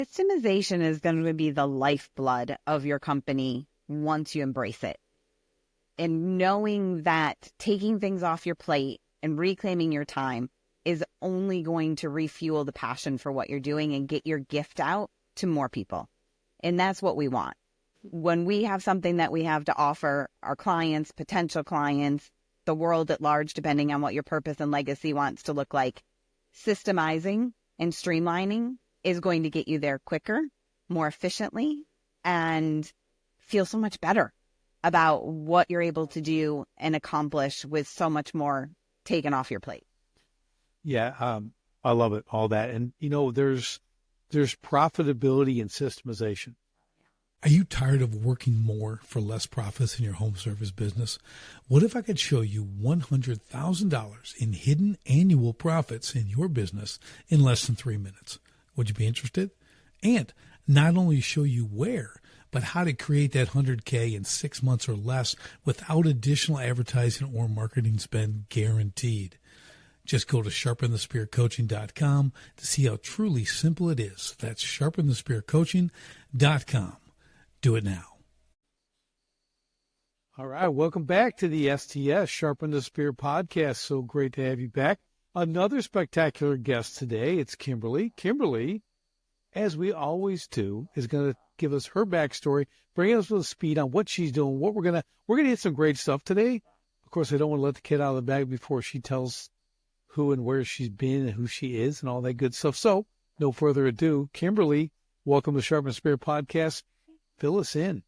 Systemization is going to be the lifeblood of your company once you embrace it. And knowing that taking things off your plate and reclaiming your time is only going to refuel the passion for what you're doing and get your gift out to more people. And that's what we want. When we have something that we have to offer our clients, potential clients, the world at large, depending on what your purpose and legacy wants to look like, systemizing and streamlining is going to get you there quicker, more efficiently, and feel so much better about what you're able to do and accomplish with so much more taken off your plate. Yeah, I love it, all that. And, there's profitability in systemization. Are you tired of working more for less profits in your home service business? What if I could show you $100,000 in hidden annual profits in your business in less than 3 minutes? Would you be interested? And not only show you where, but how to create that 100K in 6 months or less without additional advertising or marketing spend guaranteed. Just go to sharpenthespearcoaching.com to see how truly simple it is. That's sharpenthespearcoaching.com. Do it now. All right. Welcome back to the STS Sharpen the Spear podcast. So great to have you back. Another spectacular guest today. It's Kimberly. Kimberly, as we always do, is going to give us her backstory, bring us to speed on what she's doing, what we're gonna hit some great stuff today. Of course, I don't want to let the cat out of the bag before she tells who and where she's been and who she is and all that good stuff. So no further ado, Kimberly, welcome to Sharpen the Spear podcast. Fill us in.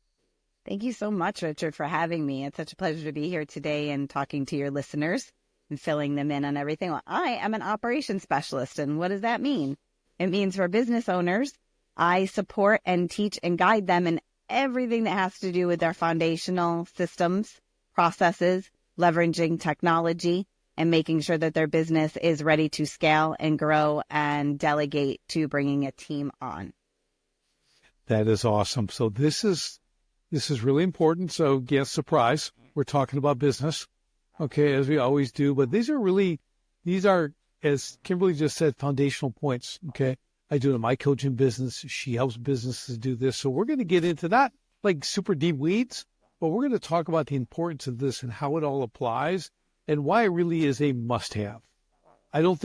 Thank you so much, Richard, for having me. It's such a pleasure to be here today and talking to your listeners and filling them in on everything. Well, I am an operations specialist, and what does that mean? It means for business owners, I support and teach and guide them in everything that has to do with their foundational systems, processes, leveraging technology, and making sure that their business is ready to scale and grow and delegate to bringing a team on. That is awesome. So this is really important. So yes, surprise, we're talking about business, okay, as we always do. But these are, as Kimberly just said, foundational points, okay? I do it in my coaching business. She helps businesses do this. So we're going to get into not like super deep weeds, but we're going to talk about the importance of this and how it all applies and why it really is a must-have. I don't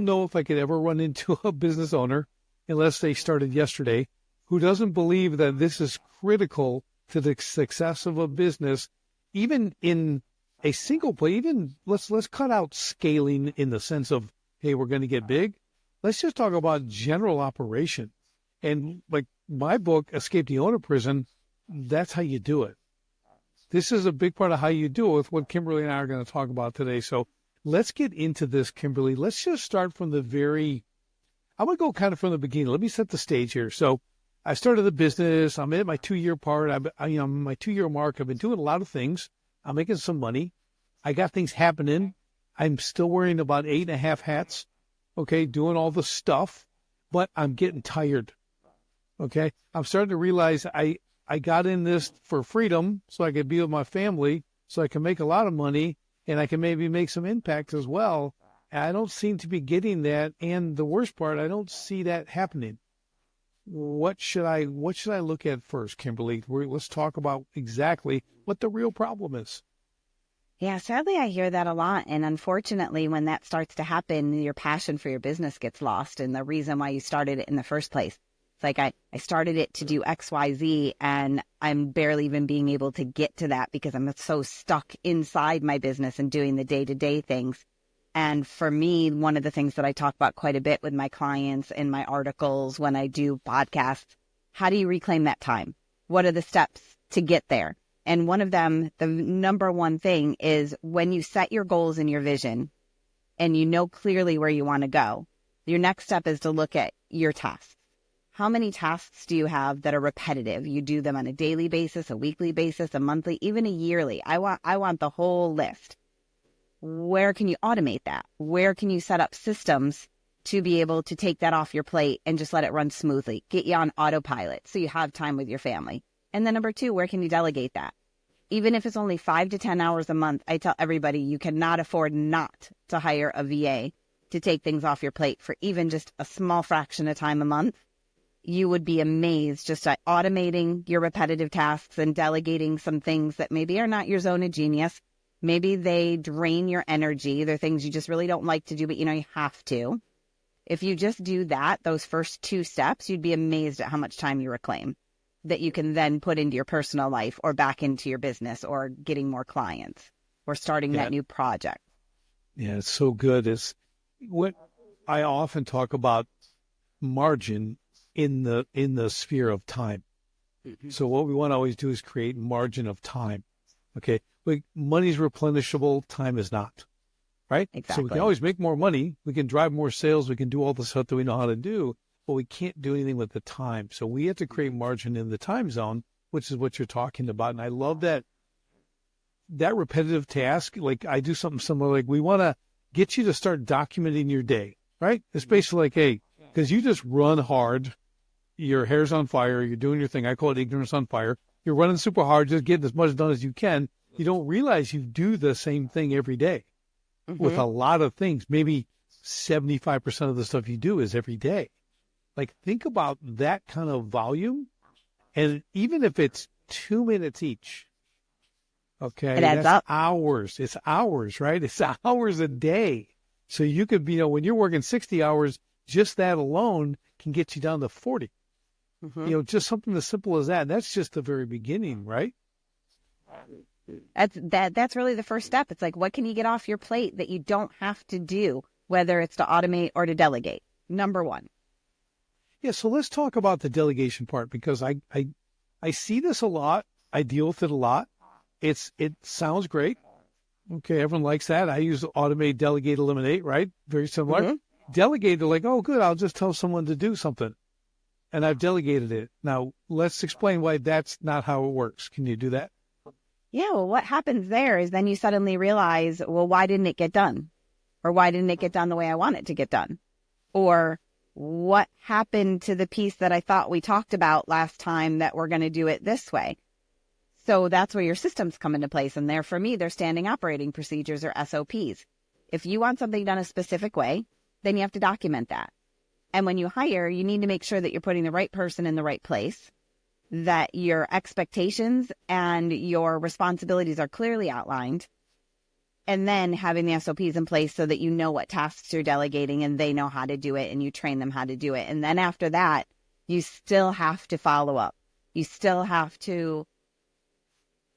know if I could ever run into a business owner, unless they started yesterday, who doesn't believe that this is critical to the success of a business, even in a single play. Even let's cut out scaling in the sense of, hey, we're going to get big. Let's just talk about general operation. And like my book, Escape the Owner Prison, that's how you do it. This is a big part of how you do it with what Kimberly and I are going to talk about today. So let's get into this, Kimberly. Let's just start from I'm going to go kind of from the beginning. Let me set the stage here. So I started the business. I'm at my 2-year part. I'm my 2-year mark. I've been doing a lot of things. I'm making some money. I got things happening. I'm still wearing about 8.5 hats, okay, doing all the stuff, but I'm getting tired, okay? I'm starting to realize I got in this for freedom so I could be with my family, so I can make a lot of money, and I can maybe make some impact as well. And I don't seem to be getting that, and the worst part, I don't see that happening. What should I look at first, Kimberly? Let's talk about exactly what the real problem is. Yeah, sadly, I hear that a lot. And unfortunately, when that starts to happen, your passion for your business gets lost and the reason why you started it in the first place. It's like I started it to do X, Y, Z, and I'm barely even being able to get to that because I'm so stuck inside my business and doing the day-to-day things. And for me, one of the things that I talk about quite a bit with my clients in my articles, when I do podcasts, how do you reclaim that time? What are the steps to get there? And one of them, the number one thing is when you set your goals and your vision and you know clearly where you want to go, your next step is to look at your tasks. How many tasks do you have that are repetitive? You do them on a daily basis, a weekly basis, a monthly, even a yearly. I want the whole list. Where can you automate that? Where can you set up systems to be able to take that off your plate and just let it run smoothly? Get you on autopilot so you have time with your family. And then number 2, where can you delegate that? Even if it's only 5 to 10 hours a month, I tell everybody you cannot afford not to hire a VA to take things off your plate for even just a small fraction of time a month you would be amazed just at automating your repetitive tasks and delegating some things that maybe are not your zone of genius. Maybe they drain your energy. They're things you just really don't like to do, but you know you have to. If you just do that, those first 2 steps, you'd be amazed at how much time you reclaim that you can then put into your personal life or back into your business or getting more clients or starting that new project. Yeah, it's so good. It's what I often talk about margin in the sphere of time. Mm-hmm. So what we want to always do is create margin of time. Okay. Money's replenishable, time is not. Right? Exactly. So we can always make more money. We can drive more sales. We can do all the stuff that we know how to do, but we can't do anything with the time. So we have to create margin in the time zone, which is what you're talking about. And I love that repetitive task. Like I do something similar. Like we want to get you to start documenting your day, right? It's basically like, hey, because you just run hard. Your hair's on fire. You're doing your thing. I call it ignorance on fire. You're running super hard, just getting as much done as you can. You don't realize you do the same thing every day. Mm-hmm. With a lot of things. Maybe 75% of the stuff you do is every day. Like think about that kind of volume. And even if it's 2 minutes each, okay, it adds up. Hours. It's hours, right? It's hours a day. So you could be, when you're working 60 hours, just that alone can get you down to 40. Mm-hmm. Just something as simple as that. And that's just the very beginning, right? That's really the first step. It's like, what can you get off your plate that you don't have to do, whether it's to automate or to delegate? Number 1. Yeah. So let's talk about the delegation part because I see this a lot. I deal with it a lot. It sounds great. Okay. Everyone likes that. I use automate, delegate, eliminate, right? Very similar. Mm-hmm. Delegate, they're like, oh, good. I'll just tell someone to do something. And I've delegated it. Now let's explain why that's not how it works. Can you do that? Yeah, well, what happens there is then you suddenly realize, well, why didn't it get done? Or why didn't it get done the way I want it to get done? Or what happened to the piece that I thought we talked about last time that we're going to do it this way? So that's where your systems come into place. And there, for me, they're standing operating procedures or SOPs. If you want something done a specific way, then you have to document that. And when you hire, you need to make sure that you're putting the right person in the right place, that your expectations and your responsibilities are clearly outlined, and then having the SOPs in place so that you know what tasks you're delegating and they know how to do it and you train them how to do it. And then after that, you still have to follow up. You still have to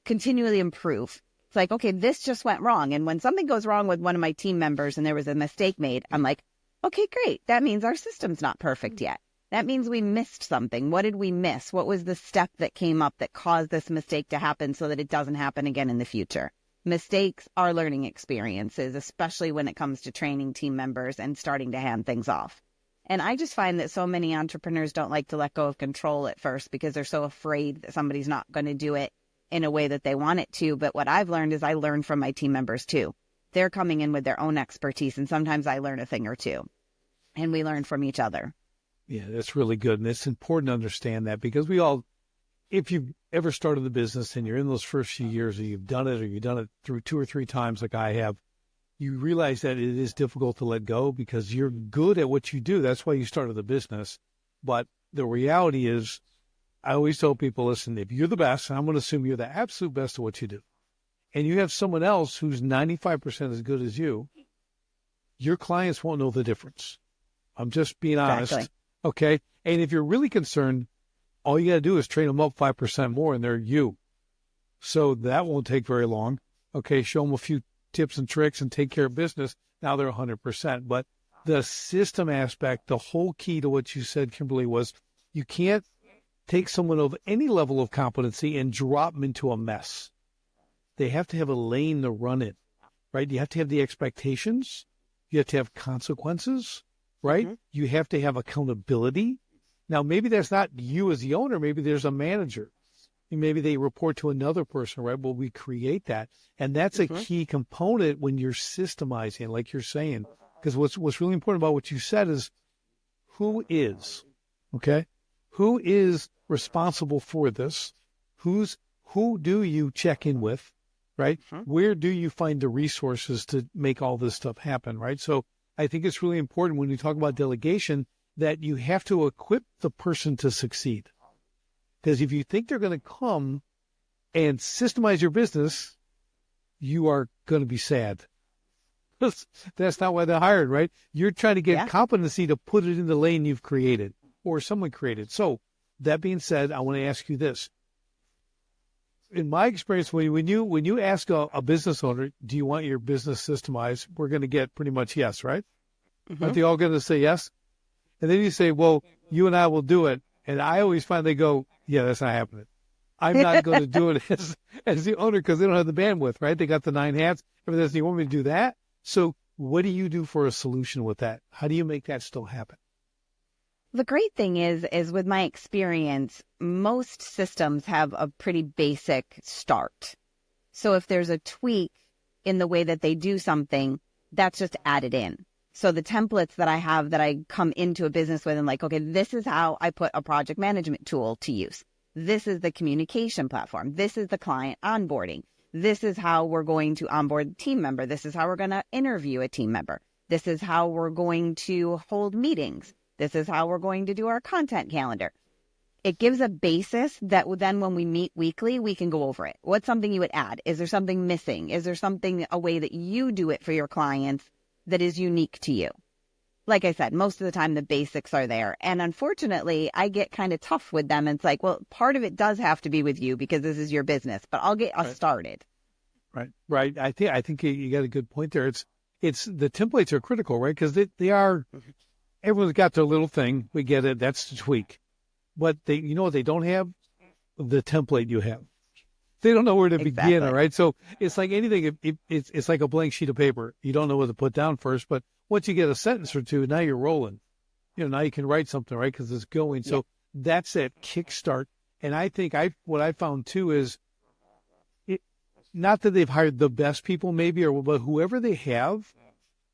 continually improve. It's like, okay, this just went wrong. And when something goes wrong with one of my team members and there was a mistake made, I'm like, okay, great. That means our system's not perfect yet. That means we missed something. What did we miss? What was the step that came up that caused this mistake to happen so that it doesn't happen again in the future? Mistakes are learning experiences, especially when it comes to training team members and starting to hand things off. And I just find that so many entrepreneurs don't like to let go of control at first because they're so afraid that somebody's not going to do it in a way that they want it to. But what I've learned is I learn from my team members too. They're coming in with their own expertise, and sometimes I learn a thing or two, and we learn from each other. Yeah, that's really good. And it's important to understand that because we all, if you've ever started the business and you're in those first few years or you've done it through 2 or 3 times like I have, you realize that it is difficult to let go because you're good at what you do. That's why you started the business. But the reality is, I always tell people, listen, if you're the best, and I'm going to assume you're the absolute best at what you do, and you have someone else who's 95% as good as you, your clients won't know the difference. I'm just being honest. Exactly. Okay. And if you're really concerned, all you got to do is train them up 5% more and they're you. So that won't take very long. Okay. Show them a few tips and tricks and take care of business. Now they're 100%. But the system aspect, the whole key to what you said, Kimberly, was you can't take someone of any level of competency and drop them into a mess. They have to have a lane to run in, right? You have to have the expectations. You have to have consequences. Right? Mm-hmm. You have to have accountability. Now, maybe that's not you as the owner. Maybe there's a manager. Maybe they report to another person, right? Well, we create that. And that's a key component when you're systemizing, like you're saying. Because what's really important about what you said is who is, okay? Who is responsible for this? Who do you check in with, right? Mm-hmm. Where do you find the resources to make all this stuff happen, right? So I think it's really important when you talk about delegation, that you have to equip the person to succeed. Because if you think they're going to come and systemize your business, you are going to be sad. That's not why they're hired, right? You're trying to get competency to put it in the lane you've created or someone created. So that being said, I want to ask you this. In my experience, when you ask a business owner, do you want your business systemized? We're going to get pretty much yes, right? Mm-hmm. Aren't they all going to say yes? And then you say, well, you and I will do it. And I always find they go, yeah, that's not happening. I'm not going to do it as the owner because they don't have the bandwidth, right? They got the 9 hats. Everything. You want me to do that? So what do you do for a solution with that? How do you make that still happen? The great thing is with my experience, most systems have a pretty basic start. So if there's a tweak in the way that they do something, that's just added in. So the templates that I have that I come into a business with and like, okay, this is how I put a project management tool to use. This is the communication platform. This is the client onboarding. This is how we're going to onboard a team member. This is how we're going to interview a team member. This is how we're going to hold meetings. This is how we're going to do our content calendar. It gives a basis that then when we meet weekly, we can go over it. What's something you would add? Is there something missing? Is there something, a way that you do it for your clients that is unique to you? Like I said, most of the time the basics are there. And unfortunately, I get kind of tough with them. It's like, well, part of it does have to be with you because this is your business, but I'll get us started. Right. I think you got a good point there. It's the templates are critical, right? Because they are, everyone's got their little thing. We get it. That's the tweak. But you know what they don't have? The template you have. They don't know where to begin, all right? So it's like anything. It's like a blank sheet of paper. You don't know what to put down first, but once you get a sentence or two, now you're rolling. Now you can write something, right? Because it's going. So that's that kickstart. And I think what I found too is, not that they've hired the best people maybe, but whoever they have,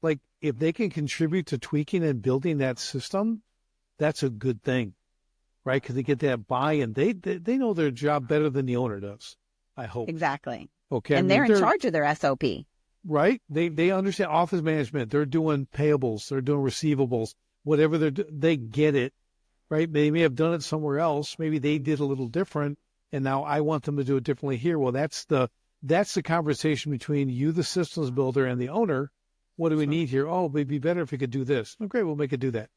like if they can contribute to tweaking and building that system, that's a good thing, right? Because they get that buy-in. They know their job better than the owner does, I hope. Exactly. Okay. And they're in charge of their SOP. Right? They understand office management. They're doing payables. They're doing receivables. Whatever they get it, right? They may have done it somewhere else. Maybe they did a little different, and now I want them to do it differently here. Well, that's the conversation between you, the systems builder, and the owner. What do we need here? Oh, it'd be better if we could do this. Oh, great, we'll make it do that.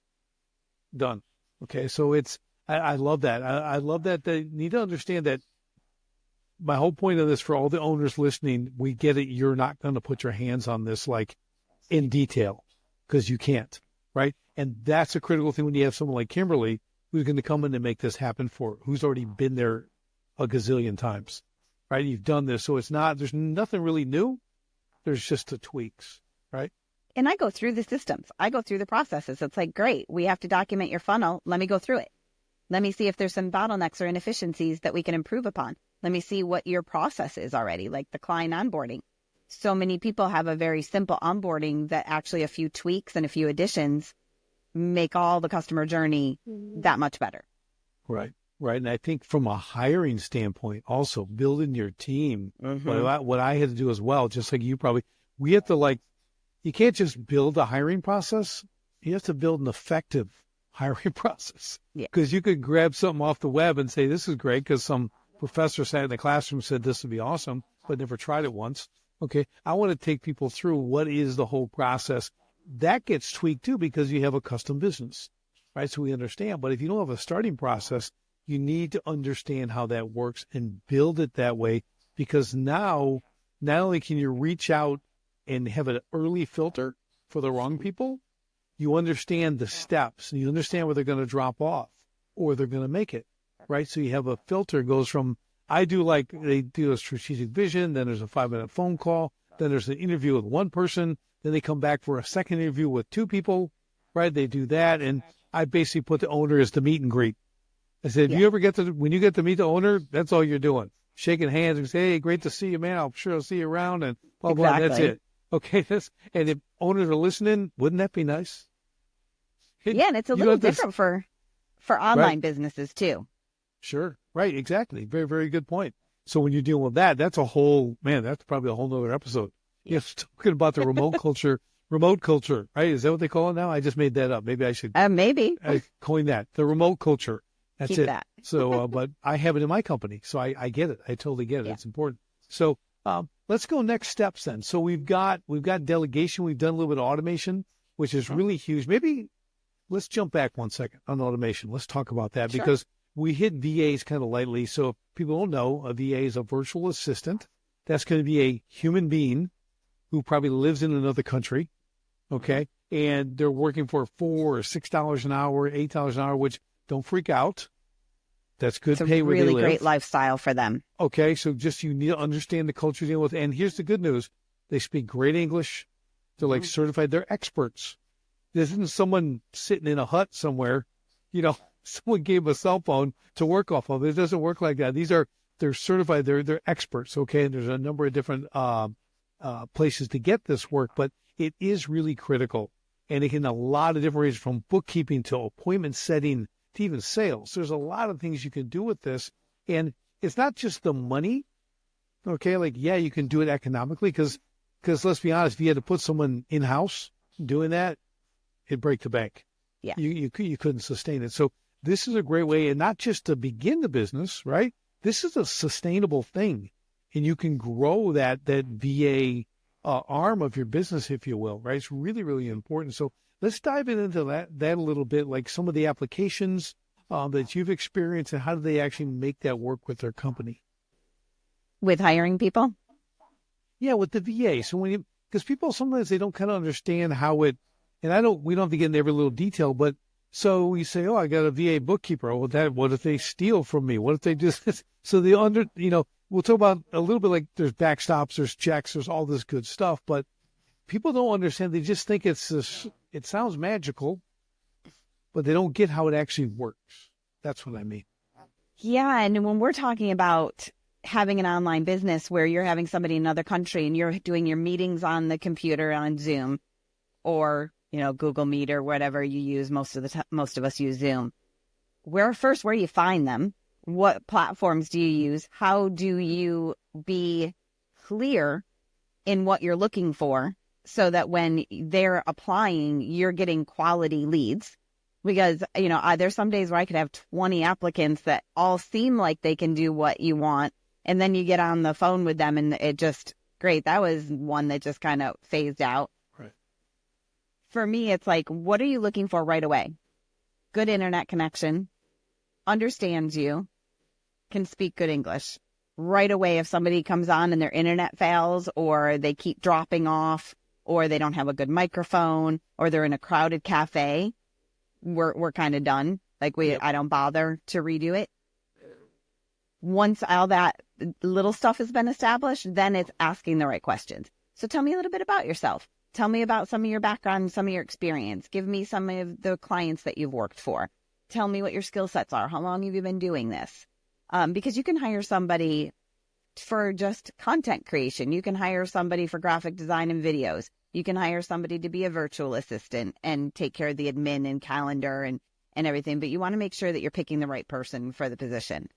Done. Okay, so I love that. I love that they need to understand that. My whole point of this for all the owners listening, we get it. You're not going to put your hands on this like in detail because you can't, right? And that's a critical thing when you have someone like Kimberly who's going to come in and make this happen who's already been there a gazillion times, right? You've done this. So there's nothing really new. There's just the tweaks, right? And I go through the systems. I go through the processes. It's like, great, we have to document your funnel. Let me go through it. Let me see if there's some bottlenecks or inefficiencies that we can improve upon. Let me see what your process is already, like the client onboarding. So many people have a very simple onboarding that actually a few tweaks and a few additions make all the customer journey that much better. Right. And I think from a hiring standpoint, also building your team, what I had to do as well, just like you probably, we have to you can't just build a hiring process. You have to build an effective hiring process. Because you could grab something off the web and say, this is great because some professor sat in the classroom, said this would be awesome, but never tried it once. Okay, I want to take people through what is the whole process. That gets tweaked too because you have a custom business, right? So we understand. But if you don't have a starting process, you need to understand how that works and build it that way because now not only can you reach out and have an early filter for the wrong people, you understand the steps and you understand where they're going to drop off or they're going to make it. Right. So you have a filter goes from they do a strategic vision. Then there's a 5-minute phone call. Then there's an interview with one person. Then they come back for a second interview with 2 people. Right. They do that. And I basically put the owner as the meet and greet. I said, if you ever when you get to meet the owner, that's all you're doing. Shaking hands and say, hey, great to see you, man. I'm sure I'll see you around and blah, blah. Exactly. That's it. Okay. And if owners are listening, wouldn't that be nice? And it's a little different for online businesses too. Sure. Right. Exactly. Very, very good point. So when you're dealing with that's that's probably a whole nother episode. Talking about the remote culture remote culture, right? Is that what they call it now? I just made that up. Maybe I should Maybe. coin that. The remote culture. That's Keep it. that. So, but I have it in my company, so I get it. I totally get it. Yeah. It's important. So, let's go next steps then. So we've got delegation. We've done a little bit of automation, which is really huge. Maybe let's jump back 1 second on automation. Let's talk about that because we hit VAs kind of lightly. So if people don't know, a VA is a virtual assistant. That's going to be a human being who probably lives in another country. Okay. And they're working for $4 or $6 an hour, $8 an hour, which don't freak out. That's good pay where they live. It's a really great lifestyle for them. Okay. So just you need to understand the culture you're dealing with. And here's the good news. They speak great English. They're like certified. They're experts. This isn't someone sitting in a hut somewhere. You know, someone gave them a cell phone to work off of. It doesn't work like that. They're certified. They're experts. Okay. And there's a number of different places to get this work, but it is really critical. And it can a lot of different ways, from bookkeeping to appointment setting to even sales. There's a lot of things you can do with this. And it's not just the money. Okay. Like, yeah, you can do it economically because let's be honest, if you had to put someone in-house doing that, it'd break the bank. Yeah. You couldn't sustain it. So this is a great way, and not just to begin the business, right? This is a sustainable thing. And you can grow that VA arm of your business, if you will, right? It's really, really important. So let's dive into that a little bit, like some of the applications that you've experienced and how do they actually make that work with their company? With hiring people? Yeah, with the VA. So because people sometimes they don't kind of understand how it, and we don't have to get into every little detail, but so we say, oh, I got a VA bookkeeper. Well, what if they steal from me? What if they just, so they we'll talk about a little bit like there's backstops, there's checks, there's all this good stuff, but people don't understand. They just think it sounds magical, but they don't get how it actually works. That's what I mean. Yeah. And when we're talking about having an online business where you're having somebody in another country and you're doing your meetings on the computer on Zoom or, Google Meet or whatever you use, most of us use Zoom. Where do you find them? What platforms do you use? How do you be clear in what you're looking for so that when they're applying, you're getting quality leads? Because, there's some days where I could have 20 applicants that all seem like they can do what you want. And then you get on the phone with them and it just, great. That was one that just kind of phased out. Right. For me, it's like, what are you looking for right away? Good internet connection, understands you, can speak good English. Right away, if somebody comes on and their internet fails or they keep dropping off or they don't have a good microphone or they're in a crowded cafe, we're kind of done. Like I don't bother to redo it. Once all that little stuff has been established, then it's asking the right questions. So tell me a little bit about yourself. Tell me about some of your background, some of your experience. Give me some of the clients that you've worked for. Tell me what your skill sets are. How long have you been doing this? Because you can hire somebody for just content creation. You can hire somebody for graphic design and videos. You can hire somebody to be a virtual assistant and take care of the admin and calendar and everything. But you want to make sure that you're picking the right person for the position.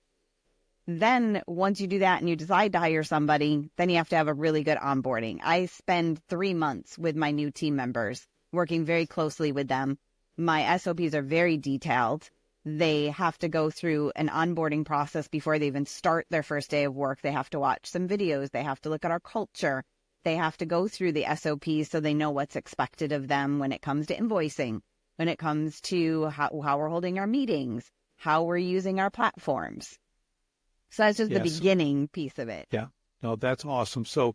Then once you do that and you decide to hire somebody, then you have to have a really good onboarding. I spend 3 months with my new team members, working very closely with them. My SOPs are very detailed. They have to go through an onboarding process before they even start their first day of work. They have to watch some videos. They have to look at our culture. They have to go through the SOPs so they know what's expected of them when it comes to invoicing, when it comes to how we're holding our meetings, how we're using our platforms. So that's just the beginning piece of it. Yeah. No, that's awesome. So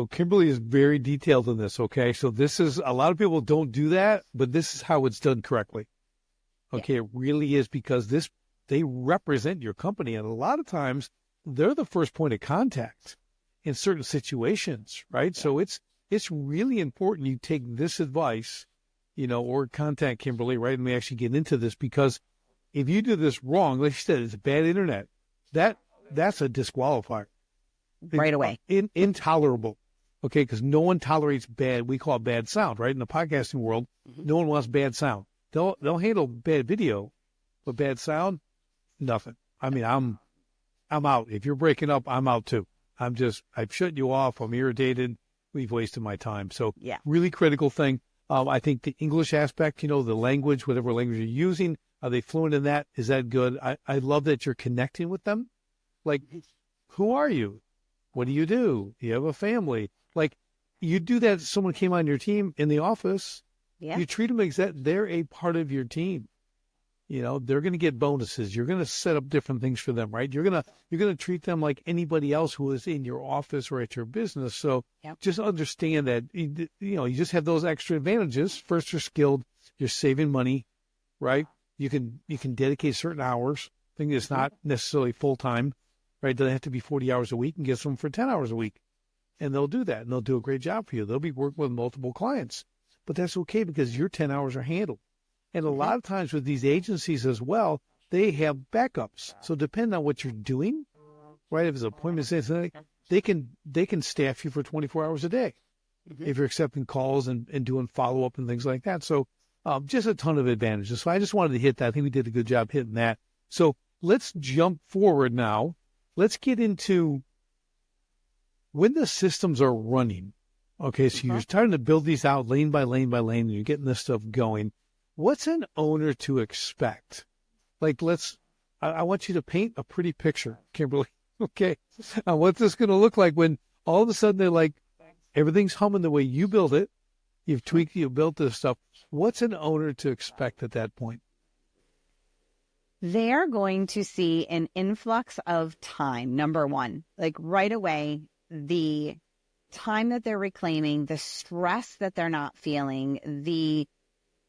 Kimberly is very detailed in this, okay? So this is, a lot of people don't do that, but this is how it's done correctly. Okay, yeah. It really is, because they represent your company, and a lot of times they're the first point of contact in certain situations, right? Yeah. So it's really important you take this advice, or contact Kimberly, right? And we actually get into this, because if you do this wrong, like you said, it's bad internet. That's a disqualifier. Right away. Intolerable. Okay, because no one tolerates we call it bad sound, right? In the podcasting world, no one wants bad sound. They'll handle bad video, but bad sound, nothing. I mean, I'm out. If you're breaking up, I'm out too. I've shut you off. I'm irritated. we've wasted my time. So Yeah. really critical thing. I think the English aspect, the language, whatever language you're using, are they fluent in that? Is that good? I love that you're connecting with them. Like, who are you? What do? You have a family. Like, you do that if someone came on your team in the office. Yeah. You treat them they're a part of your team. They're going to get bonuses. You're going to set up different things for them, right? You're going to treat them like anybody else who is in your office or at your business. So just understand that, you just have those extra advantages. First, you're skilled. You're saving money, right? You can dedicate certain hours. I think it's not necessarily full time, right? It doesn't have to be 40 hours a week, and get them for 10 hours a week. And they'll do that, and they'll do a great job for you. They'll be working with multiple clients, but that's okay because your 10 hours are handled. And a lot of times with these agencies as well, they have backups. So depending on what you're doing, right? If it's appointments, they can staff you for 24 hours a day if you're accepting calls and doing follow-up and things like that. So just a ton of advantages. So I just wanted to hit that. I think we did a good job hitting that. So let's jump forward now. Let's get into when the systems are running. Okay, so you're starting to build these out lane by lane by lane, and you're getting this stuff going. What's an owner to expect? Like, I want you to paint a pretty picture, Kimberly. Okay. What's this going to look like when all of a sudden they're like, everything's humming the way you build it. You've tweaked, you've built this stuff. What's an owner to expect at that point? They're going to see an influx of time, number one. Like right away, the time that they're reclaiming, the stress that they're not feeling, the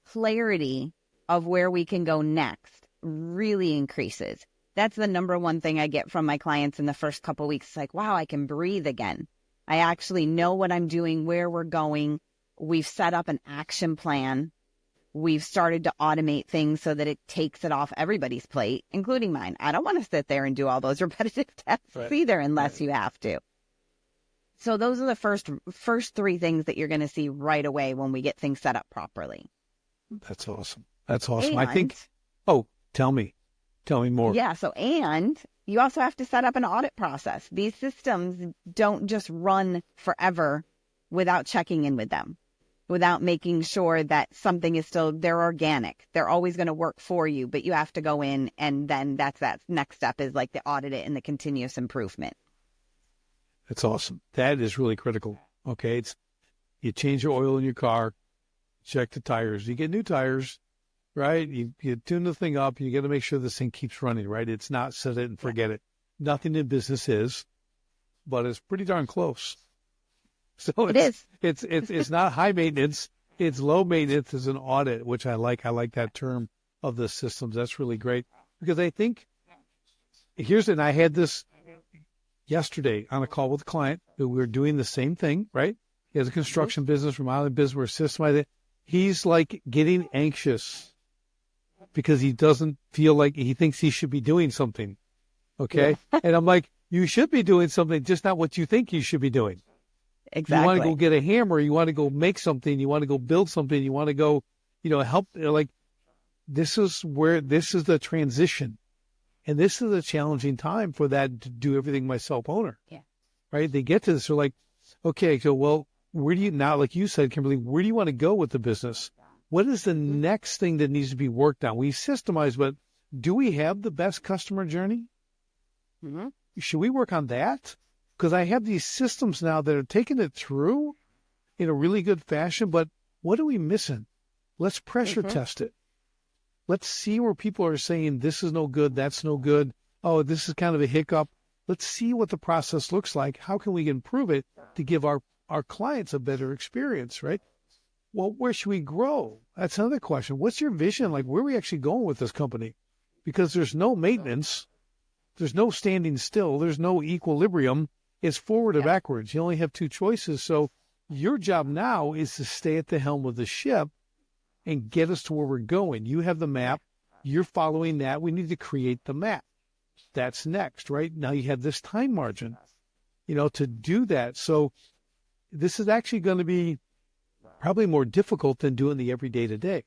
clarity of where we can go next really increases. That's the number one thing I get from my clients in the first couple of weeks. It's like, wow, I can breathe again. I actually know what I'm doing, where we're going. We've set up an action plan. We've started to automate things so that it takes it off everybody's plate, including mine. I don't want to sit there and do all those repetitive tasks either unless you have to. So those are the first three things that you're going to see right away when we get things set up properly. That's awesome. That's awesome. And, I think, tell me more. Yeah. So, and you also have to set up an audit process. These systems don't just run forever without checking in with them, without making sure that something is they're organic. They're always going to work for you, but you have to go in, and then that next step is like the audit it and the continuous improvement. That's awesome. That is really critical. Okay. You change your oil in your car, check the tires. You get new tires, right? You tune the thing up. You got to make sure this thing keeps running, right? It's not set it and forget it. Nothing in business is, but it's pretty darn close. So it's not high maintenance. It's low maintenance as an audit, which I like. I like that term of the systems. That's really great because I think and I had this yesterday on a call with a client who we were doing the same thing, right? He has a construction business, remodeling business, we're systemizing. He's like getting anxious because he doesn't feel like he thinks he should be doing something. Okay. Yeah. And I'm like, you should be doing something, just not what you think you should be doing. Exactly. You want to go get a hammer. You want to go make something. You want to go build something. You want to go, help. Like, this is the transition. And this is a challenging time for that to do everything myself owner. Yeah. Right. They get to this. They're like, okay, so, well, where do you now, like you said, Kimberly, where do you want to go with the business? What is the next thing that needs to be worked on? We systemize, but do we have the best customer journey? Mm-hmm. Should we work on that? Because I have these systems now that are taking it through in a really good fashion, but what are we missing? Let's pressure test it. Let's see where people are saying this is no good, that's no good. Oh, this is kind of a hiccup. Let's see what the process looks like. How can we improve it to give our clients a better experience, right? Well, where should we grow? That's another question. What's your vision? Like, where are we actually going with this company? Because there's no maintenance. There's no standing still. There's no equilibrium. It's forward or backwards. You only have two choices. So your job now is to stay at the helm of the ship and get us to where we're going. You have the map. You're following that. We need to create the map. That's next, right? Now you have this time margin, to do that. So this is actually going to be probably more difficult than doing the everyday to day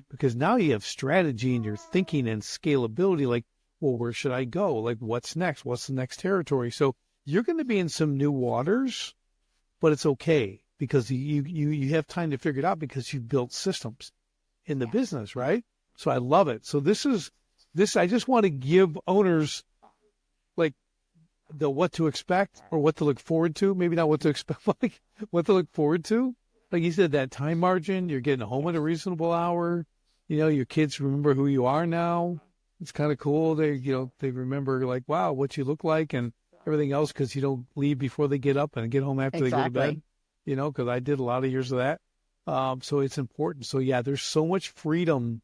because now you have strategy and you're thinking and scalability. Like, well, where should I go? Like, what's next? What's the next territory? So you're going to be in some new waters, but it's okay because you have time to figure it out because you've built systems in the business, right? So I love it. So this, I just want to give owners like the what to expect or what to look forward to. Maybe not what to expect, but like what to look forward to. Like you said, that time margin, you're getting home at a reasonable hour. You know, your kids remember who you are now. It's kind of cool. They remember like, wow, what you look like and everything else because you don't leave before they get up and get home after they go to bed. You know, because I did a lot of years of that. So it's important. So yeah, there's so much freedom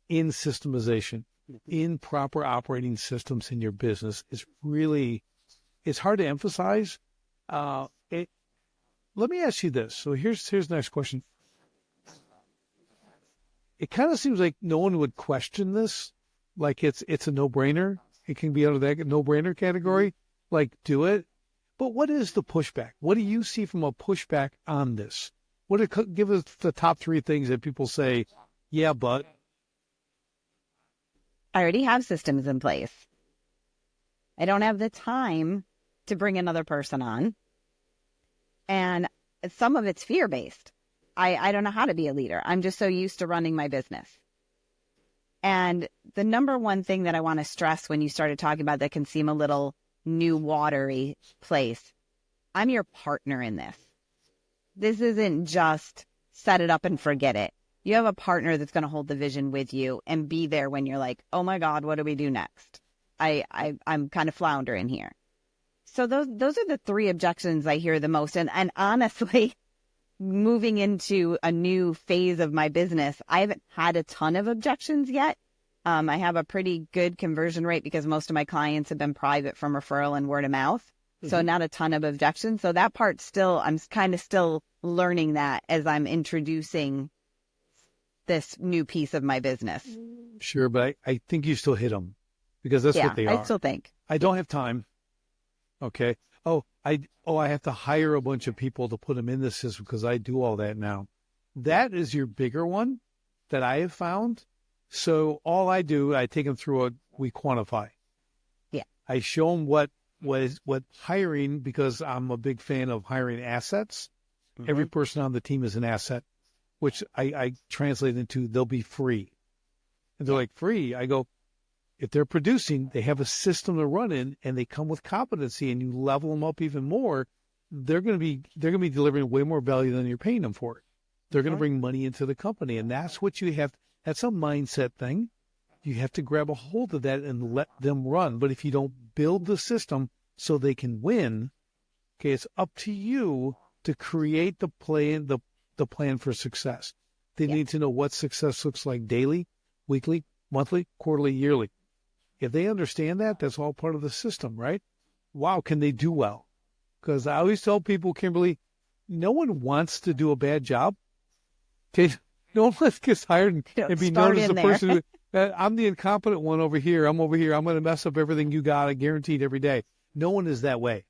in systemization, in proper operating systems in your business. It's hard to emphasize. Let me ask you this. So here's the next question. It kind of seems like no one would question this. Like it's a no-brainer. It can be under that no-brainer category. Like do it. But what is the pushback? What do you see from a pushback on this? Give us the top 3 things that people say, yeah, but. I already have systems in place. I don't have the time to bring another person on. And some of it's fear-based. I don't know how to be a leader. I'm just so used to running my business. And the number one thing that I want to stress when you started talking about that can seem a little new watery place, I'm your partner in this. This isn't just set it up and forget it. You have a partner that's going to hold the vision with you and be there when you're like, oh my God, what do we do next? I'm kind of floundering here. So those are the 3 objections I hear the most. And honestly, moving into a new phase of my business, I haven't had a ton of objections yet. I have a pretty good conversion rate because most of my clients have been private from referral and word of mouth. So not a ton of objections. So that part still, I'm kind of still learning that as I'm introducing this new piece of my business. Sure, but I think you still hit them because that's what they are. I still think. I don't have time. Okay. I have to hire a bunch of people to put them in the system because I do all that now. That is your bigger one that I have found. So all I do, I take them through we quantify. Yeah. I show them what hiring, because I'm a big fan of hiring assets. Mm-hmm. Every person on the team is an asset, which I translate into they'll be free. And they're like, free? I go, if they're producing, they have a system to run in and they come with competency and you level them up even more, they're going to be delivering way more value than you're paying them for it. They're going to bring money into the company. And that's what you have. That's a mindset thing. You have to grab a hold of that and let them run. But if you don't build the system so they can win, okay, it's up to you to create the plan, the plan for success. They need to know what success looks like daily, weekly, monthly, quarterly, yearly. If they understand that, that's all part of the system, right? Wow, can they do well? Because I always tell people, Kimberly, no one wants to do a bad job. Okay, no one gets hired and be known as the person I'm the incompetent one over here. I'm over here. I'm going to mess up everything you got, guaranteed every day. No one is that way,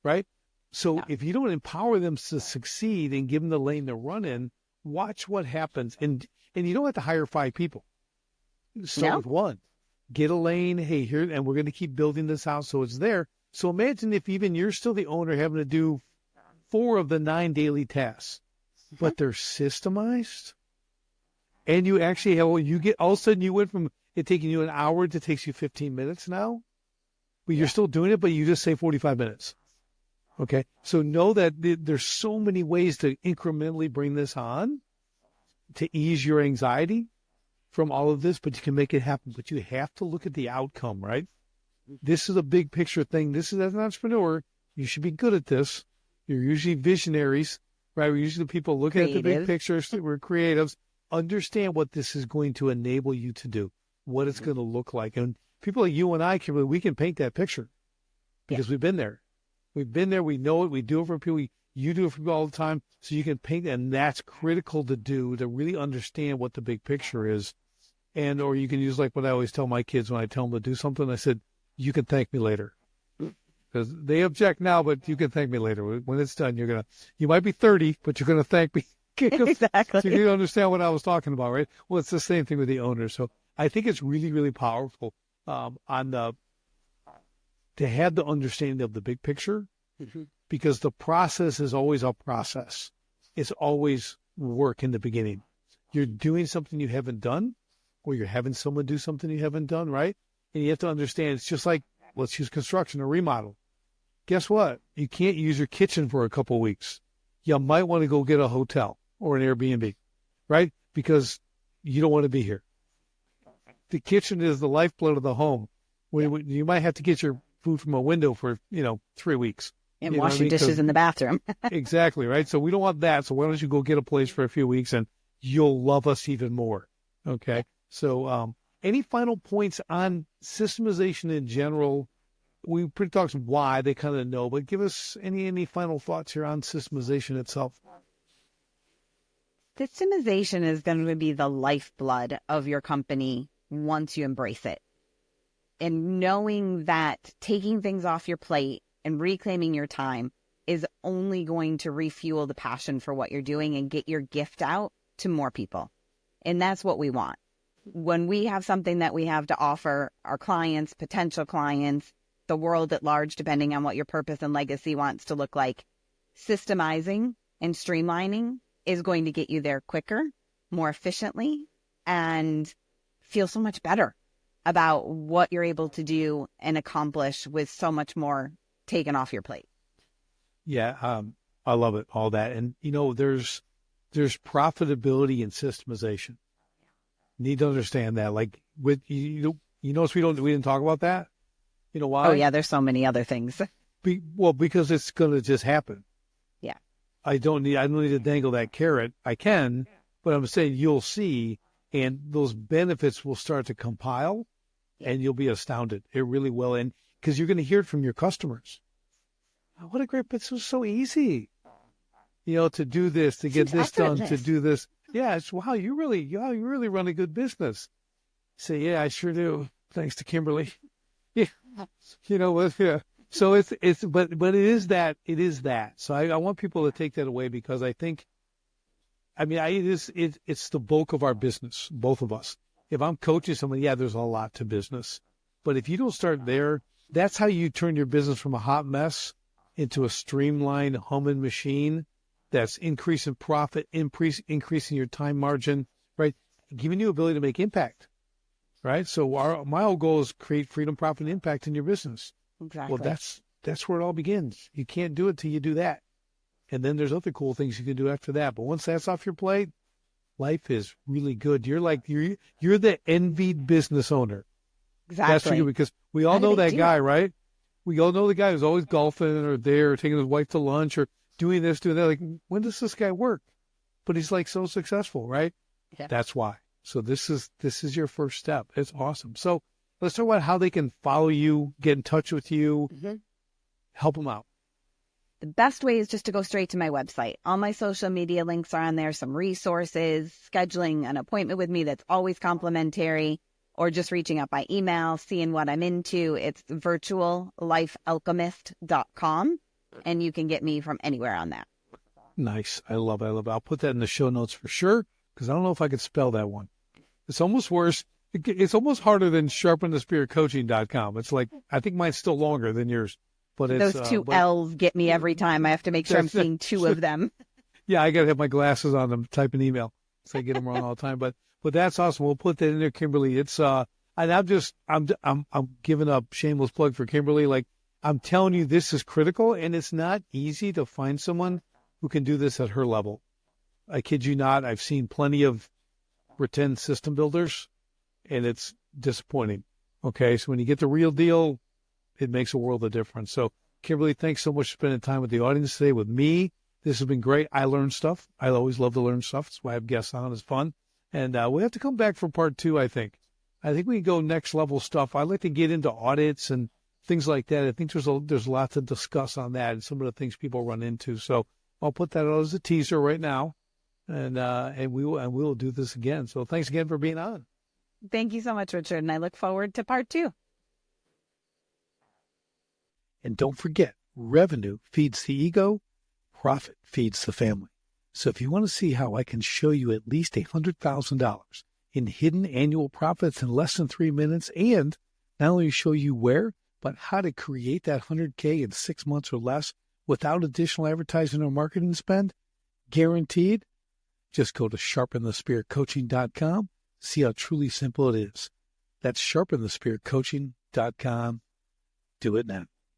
right? So if you don't empower them to succeed and give them the lane to run in, watch what happens. And you don't have to hire 5 people. Start with 1. Get a lane. Hey, here, and we're going to keep building this out so it's there. So imagine if even you're still the owner having to do 4 of the 9 daily tasks, but they're systemized. And you actually have, all of a sudden you went from it taking you an hour to takes you 15 minutes now. But you're still doing it, but you just say 45 minutes. Okay. So know that there's so many ways to incrementally bring this on to ease your anxiety from all of this, but you can make it happen. But you have to look at the outcome, right? This is a big picture thing. This is, as an entrepreneur, you should be good at this. You're usually visionaries, right? We're usually the people looking at the big picture. We're creatives. Understand what this is going to enable you to do, what it's going to look like. And people like you and I, Kimberly, we can paint that picture because we've been there. We've been there. We know it. We do it for people. You do it for people all the time. So you can paint it. And that's critical to do, to really understand what the big picture is. And, or you can use like what I always tell my kids when I tell them to do something. I said, you can thank me later. Because they object now, but you can thank me later. When it's done, you might be 30, but you're going to thank me. Exactly. So you understand what I was talking about, right? Well, it's the same thing with the owner. So I think it's really, really powerful to have the understanding of the big picture because the process is always a process. It's always work in the beginning. You're doing something you haven't done, or you're having someone do something you haven't done, right? And you have to understand, it's just like, let's use construction or remodel. Guess what? You can't use your kitchen for a couple of weeks. You might want to go get a hotel or an Airbnb, right? Because you don't want to be here. The kitchen is the lifeblood of the home. You might have to get your food from a window for, 3 weeks. And wash your dishes in the bathroom. Exactly, right? So we don't want that. So why don't you go get a place for a few weeks and you'll love us even more, okay? So any final points on systemization in general? We pretty talked why, they kind of know, but give us any final thoughts here on systemization itself. Systemization is going to be the lifeblood of your company once you embrace it. And knowing that taking things off your plate and reclaiming your time is only going to refuel the passion for what you're doing and get your gift out to more people. And that's what we want. When we have something that we have to offer our clients, potential clients, the world at large, depending on what your purpose and legacy wants to look like, systemizing and streamlining is going to get you there quicker, more efficiently, and feel so much better about what you're able to do and accomplish with so much more taken off your plate. Yeah, I love it, all that. And, there's profitability in systemization. Need to understand that. Like, with we didn't talk about that. You know why? Oh, yeah, there's so many other things. Because it's going to just happen. Yeah. I don't need to dangle that carrot. I can, but I'm saying you'll see, and those benefits will start to compile, and you'll be astounded. It really will. And because you're going to hear it from your customers. Oh, what a great, this was so easy, to do this, to get this done, to do this. Yeah, it's, wow, you really run a good business. Say, yeah, I sure do. Thanks to Kimberly. Yeah. Yeah. So but it is that. So I want people to take that away, because I think, it's the bulk of our business, both of us. If I'm coaching someone, yeah, there's a lot to business. But if you don't start there, that's how you turn your business from a hot mess into a streamlined, humming machine that's increasing profit, increasing your time margin, right? Giving you ability to make impact, right? So my whole goal is create freedom, profit, and impact in your business. Exactly. Well, that's where it all begins. You can't do it till you do that. And then there's other cool things you can do after that. But once that's off your plate, life is really good. You're the envied business owner. Exactly. That's for you, because we all know that guy, right? We all know the guy who's always golfing or there, or taking his wife to lunch, or doing this, doing that. Like, when does this guy work? But he's like so successful, right? Yeah. That's why. So this is your first step. It's awesome. So let's talk about how they can follow you, get in touch with you, help them out. The best way is just to go straight to my website. All my social media links are on there, some resources, scheduling an appointment with me that's always complimentary, or just reaching out by email, seeing what I'm into. It's virtuallifealchemist.com, and you can get me from anywhere on that. Nice. I love it. I'll put that in the show notes for sure, because I don't know if I could spell that one. It's almost worse. It's almost harder than sharpenthespiritcoaching.com. It's like, I think mine's still longer than yours. But it's, those two L's get me every time. I have to make sure I'm seeing two of them. Yeah, I got to have my glasses on to type an email, so I get them wrong all the time. But that's awesome. We'll put that in there, Kimberly. It's and I'm giving a shameless plug for Kimberly. Like, I'm telling you, this is critical, and it's not easy to find someone who can do this at her level. I kid you not. I've seen plenty of pretend system builders, and it's disappointing. Okay, so when you get the real deal, it makes a world of difference. So, Kimberly, thanks so much for spending time with the audience today, with me. This has been great. I learned stuff. I always love to learn stuff. That's why I have guests on. It's fun. And we have to come back for part 2, I think. I think we can go next level stuff. I'd like to get into audits and things like that. I think there's a lot to discuss on that and some of the things people run into. So I'll put that out as a teaser right now. And we will do this again. So thanks again for being on. Thank you so much, Richard. And I look forward to part 2. And don't forget, revenue feeds the ego, profit feeds the family. So if you want to see how I can show you at least $100,000 in hidden annual profits in less than 3 minutes, and not only show you where, but how to create that 100K in 6 months or less without additional advertising or marketing spend, guaranteed. Just go to sharpenthespiritcoaching.com. See how truly simple it is. That's sharpenthespiritcoaching.com. Do it now.